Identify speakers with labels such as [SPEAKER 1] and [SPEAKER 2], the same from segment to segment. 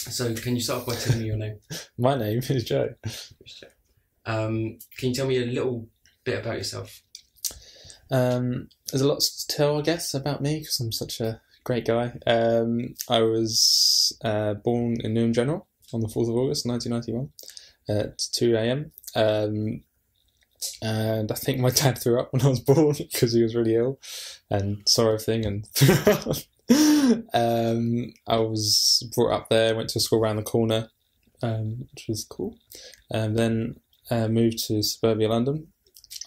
[SPEAKER 1] So can you start off by telling me your name?
[SPEAKER 2] My name is Joe.
[SPEAKER 1] Can you tell me a little bit about yourself?
[SPEAKER 2] There's a lot to tell, I guess, about me because I'm such a great guy. I was born in Newham General on the 4th of August 1991 at 2 a.m. And I think my dad threw up when I was born because he was really ill and saw everything and threw up. I was brought up there, went to a school around the corner, which was cool. And then moved to suburbia London,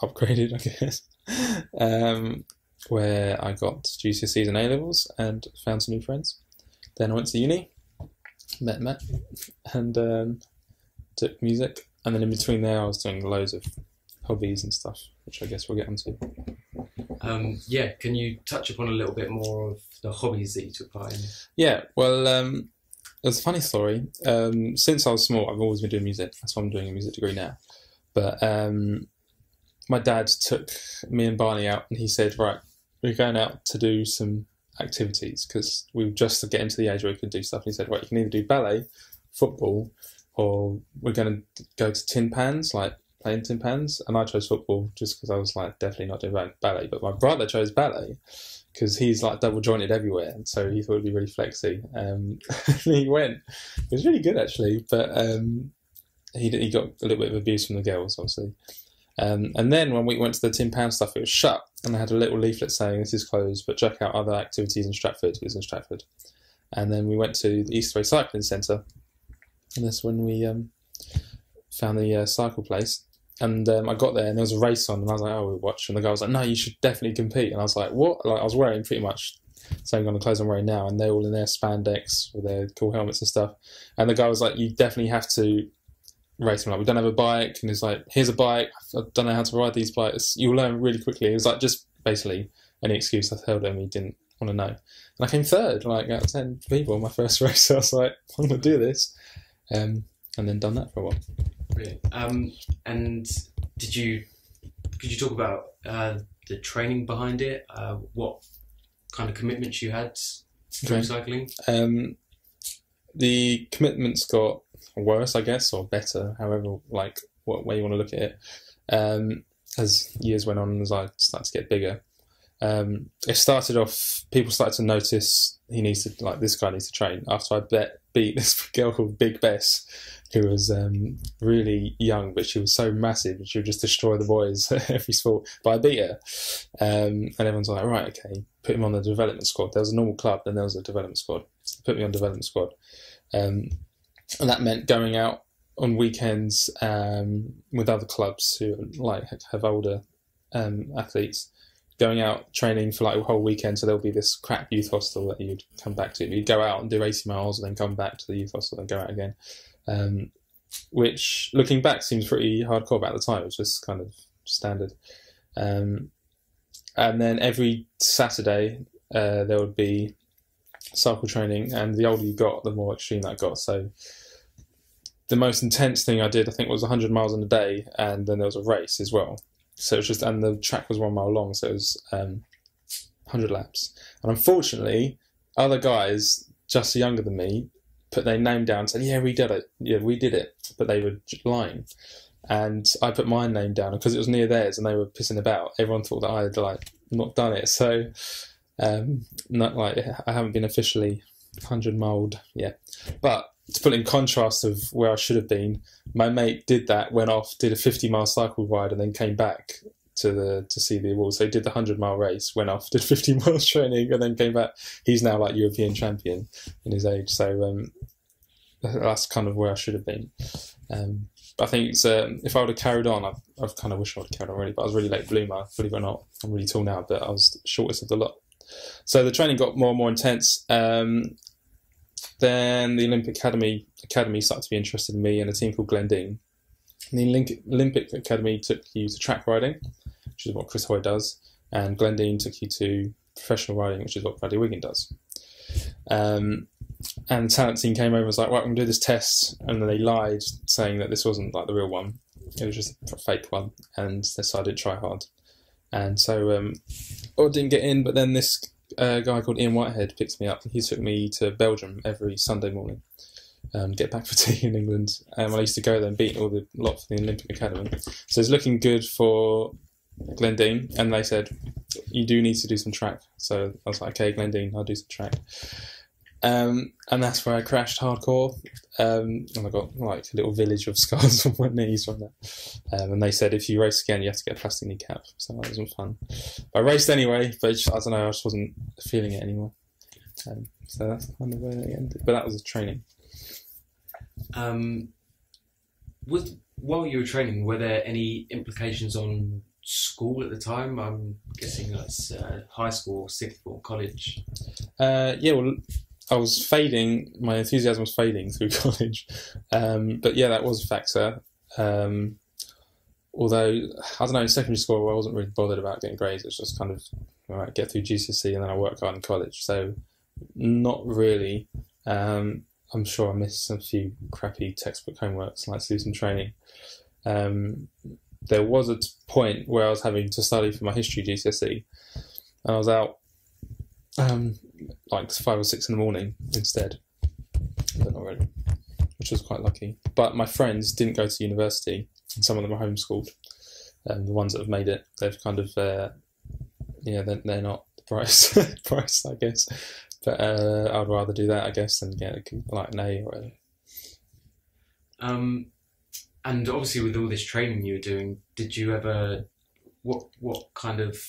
[SPEAKER 2] upgraded, I guess, where I got GCSEs and A-levels and found some new friends. Then I went to uni, met Matt, and took music. And then in between there, I was doing loads of hobbies and stuff, which I guess we'll get onto.
[SPEAKER 1] Yeah, can you touch upon a little bit more of the hobbies that you took part in?
[SPEAKER 2] Yeah, well, it's a funny story. Since I was small, I've always been doing music. That's why I'm doing a music degree now. But my dad took me and Barney out and he said, right, we're going out to do some activities because we were just getting to the age where we could do stuff. And he said, right, you can either do ballet, football, or we're going to go to tin pans, like playing tin pans. And I chose football just because I was like definitely not doing ballet. But my brother chose ballet because he's like double jointed everywhere. And so he thought it'd be really flexy. And he went. It was really good actually. But he got a little bit of abuse from the girls, obviously. And then when we went to the tin pan stuff, it was shut. And they had a little leaflet saying this is closed, but check out other activities in Stratford. It was in Stratford. And then we went to the Eastway Cycling Centre. And that's when we found the cycle place. And I got there and there was a race on and I was like, oh, we'll watch. And the guy was like, no, you should definitely compete. And I was like, what? Like I was wearing pretty much same kind of clothes I'm wearing now. And they're all in their spandex with their cool helmets and stuff. And the guy was like, you definitely have to race. I'm like, we don't have a bike. And he's like, here's a bike. I don't know how to ride these bikes. You'll learn really quickly. It was like just basically any excuse I told him he didn't want to know. And I came third, like out of 10 people in my first race. So I was like, I'm going to do this. And then done that for a while.
[SPEAKER 1] Brilliant. And could you talk about the training behind it? What kind of commitments you had through cycling?
[SPEAKER 2] The commitments got worse, I guess, or better, however, like what way you want to look at it. As years went on, as I started to get bigger, it started off. People started to notice this guy needs to train. After I beat this girl called Big Bess, who was really young, but she was so massive she would just destroy the boys at every sport. But I beat her, and everyone's like, right, okay, put him on the development squad. There was a normal club, then there was a development squad. So put me on development squad, and that meant going out on weekends with other clubs who like have older athletes. Going out training for like a whole weekend, so there'll be this crap youth hostel that you'd come back to. You'd go out and do 80 miles and then come back to the youth hostel and go out again. Which, looking back, seems pretty hardcore, but at the time it was just kind of standard. And then every Saturday there would be cycle training, and the older you got, the more extreme that got. So the most intense thing I did, I think, was 100 miles in a day, and then there was a race as well. So it was just, and the track was 1 mile long, so it was 100 laps. And unfortunately, other guys, just younger than me, put their name down and said, yeah, we did it. Yeah, we did it. But they were lying. And I put my name down, because it was near theirs and they were pissing about. Everyone thought that I had like not done it. So not like I haven't been officially 100 miled yet. But to put it in contrast of where I should have been, my mate did that, went off, did a 50-mile cycle ride, and then came back to see the awards. So he did the 100-mile race, went off, did 50 miles training, and then came back. He's now like European champion in his age. So that's kind of where I should have been. But I think it's, if I would have carried on, I've kind of wish I would have carried on really, but I was really late bloomer, believe it or not. I'm really tall now, but I was the shortest of the lot. So the training got more and more intense. Then the Olympic Academy started to be interested in me, and a team called Glendine. And the Olympic Academy took you to track riding, which is what Chris Hoy does, and Glendine took you to professional riding, which is what Bradley Wiggin does. And the talent team came over and was like, right, we're going to do this test. And then they lied, saying that this wasn't like the real one. It was just a fake one. And they decided to try hard. And so I didn't get in, but then this guy called Ian Whitehead picked me up, and he took me to Belgium every Sunday morning. get back for tea in England. I used to go there and beat a lot for the Olympic Academy. So it's looking good for Glendine, and they said, you do need to do some track. So I was like, okay, Glendine, I'll do some track. And that's where I crashed hardcore. And I got like a little village of scars on my knees from that. And they said, if you race again, you have to get a plastic kneecap. So that wasn't fun. I raced anyway, but I don't know, I just wasn't feeling it anymore. So that's kind of where it ended. But that was the training.
[SPEAKER 1] While you were training, were there any implications on school at the time? I'm guessing that's high school, sixth form, college.
[SPEAKER 2] Yeah, well, I was fading. My enthusiasm was fading through college, but yeah, that was a factor. Although I don't know, in secondary school I wasn't really bothered about getting grades. It was just kind of all right, get through GCSE and then I work hard in college. So not really. I'm sure I missed a few crappy textbook homeworks, like to do some training. There was a point where I was having to study for my history GCSE, and I was out like 5 or 6 in the morning instead, but not really, which was quite lucky. But my friends didn't go to university, and some of them are homeschooled. The ones that have made it, they've kind of, they're not the brightest, I guess. But I'd rather do that, I guess, than get like an A or whatever.
[SPEAKER 1] And obviously, with all this training you were doing, did you ever, what kind of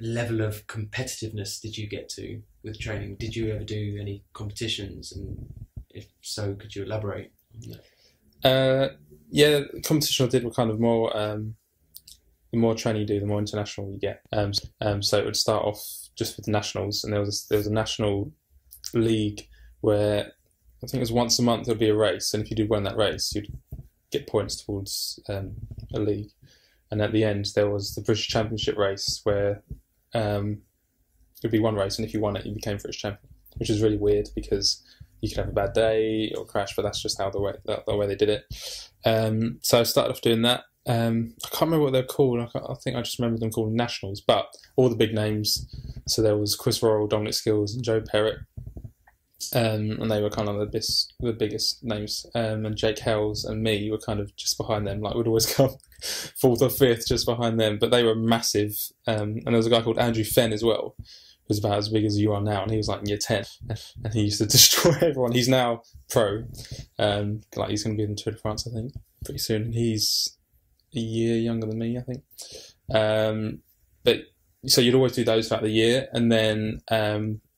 [SPEAKER 1] level of competitiveness did you get to with training? Did you ever do any competitions? And if so, could you elaborate on that?
[SPEAKER 2] Yeah, the competition I did were kind of more, the more training you do, the more international you get. So it would start off just with the nationals, and there was a national league where I think it was once a month there'd be a race, and if you did win that race, you'd get points towards a league. And at the end, there was the British Championship race where it would be one race, and if you won it, you became British champion, which is really weird because you could have a bad day or crash, but that's just how the way they did it. So I started off doing that. I can't remember what they're called. I think I just remember them called nationals, but all the big names. So there was Chris Worrell, Dominic Skills, and Joe Perrett, and they were kind of the biggest names. And Jake Hells and me were kind of just behind them. Like we'd always come 4th or 5th just behind them, but they were massive. And there was a guy called Andrew Fenn as well, who was about as big as you are now, and he was like in year 10, and he used to destroy everyone. He's now pro. Like he's going to be in the Tour de France, I think, pretty soon, and he's a year younger than me, I think. But so you'd always do those throughout the year, and then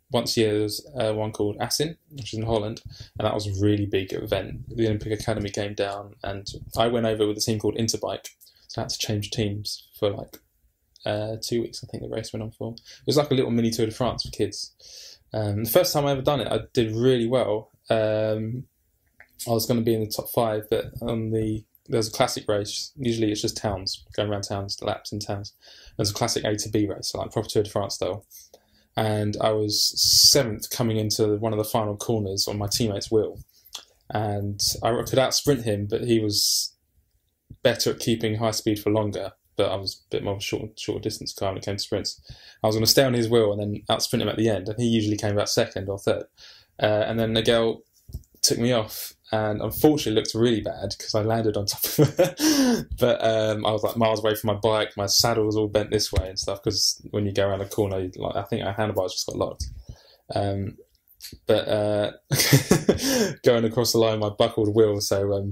[SPEAKER 2] once a year there's one called Assen, which is in Holland, and that was a really big event. The Olympic Academy came down, and I went over with a team called Interbike, so I had to change teams for like 2 weeks. I think the race went on for. It was like a little mini Tour de France for kids. The first time I ever done it, I did really well. I was going to be in the top 5, but there's a classic race. Usually it's just towns, going around towns, laps in towns. There's a classic A to B race, so like proper Tour de France style. And I was 7th coming into one of the final corners on my teammate's wheel. And I could out-sprint him, but he was better at keeping high speed for longer. But I was a bit more of a short distance car when it came to sprints. I was going to stay on his wheel and then out-sprint him at the end. And he usually came about 2nd or 3rd. And then the girl took me off, and unfortunately looked really bad because I landed on top of her. But I was like miles away from my bike. My saddle was all bent this way and stuff because when you go around a corner, I think our handlebars just got locked. But going across the line, my buckled wheel, so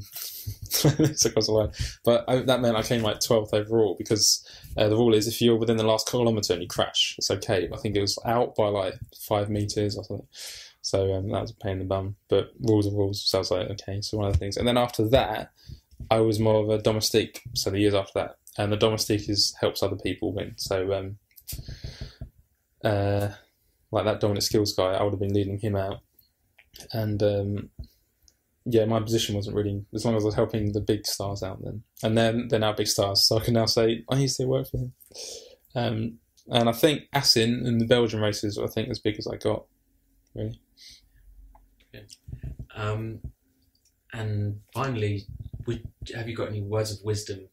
[SPEAKER 2] it's across the line. But that meant I came like 12th overall because the rule is if you're within the last kilometre and you crash, it's okay. I think it was out by like 5 metres or something. So that was a pain in the bum, but rules are rules. So I was like, okay, so one of the things. And then after that, I was more of a domestique. So the years after that, and the domestique helps other people win. So like that Dominic Skills guy, I would have been leading him out. And my position wasn't really, as long as I was helping the big stars out then. And then they're now big stars, so I can now say, I used to work for him. And I think Assen in the Belgian races, I think as big as I got, really.
[SPEAKER 1] And finally, have you got any words of wisdom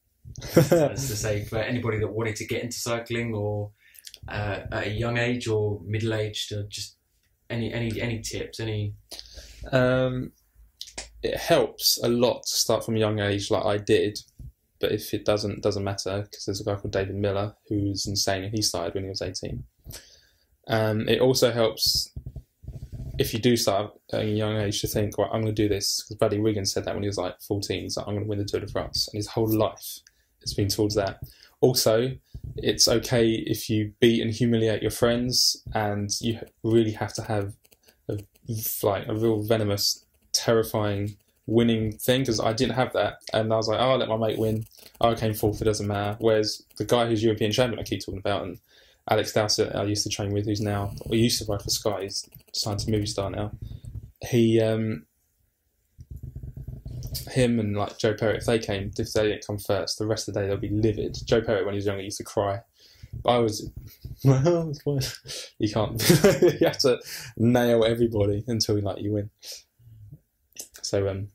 [SPEAKER 1] as to say for anybody that wanted to get into cycling or at a young age or middle aged, or just any tips?
[SPEAKER 2] It helps a lot to start from a young age, like I did. But if it doesn't matter, because there's a guy called David Miller who's insane, and he started when he was 18. It also helps if you do start at a young age to think, well, I'm going to do this, because Bradley Wiggins said that when he was like 14. He's like, I'm going to win the Tour de France, and his whole life has been towards that. Also, it's okay if you beat and humiliate your friends, and you really have to have a real venomous, terrifying winning thing, because I didn't have that, and I was like, oh, I'll let my mate win. I came fourth, it doesn't matter. Whereas the guy who's European champion I keep talking about, and Alex Dowsett I used to train with, who's now, or used to ride for Sky, he's signed to movie star now. Him and like Joe Perry, if they didn't come first, the rest of the day they'll be livid. Joe Perry, when he was younger, used to cry. I was, well, you can't. You have to nail everybody until you win. So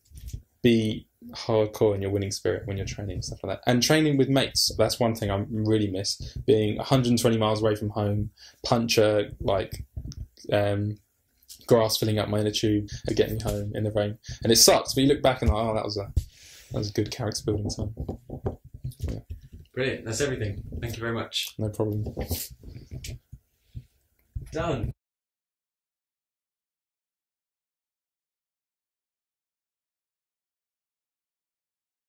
[SPEAKER 2] be hardcore in your winning spirit when you're training and stuff like that. And training with mates, that's one thing I really miss. Being 120 miles away from home, puncher, grass filling up my inner tube and getting me home in the rain. And it sucks, but you look back and oh, that was a good character building time. Yeah.
[SPEAKER 1] Brilliant. That's everything. Thank you very much.
[SPEAKER 2] No problem.
[SPEAKER 1] Done.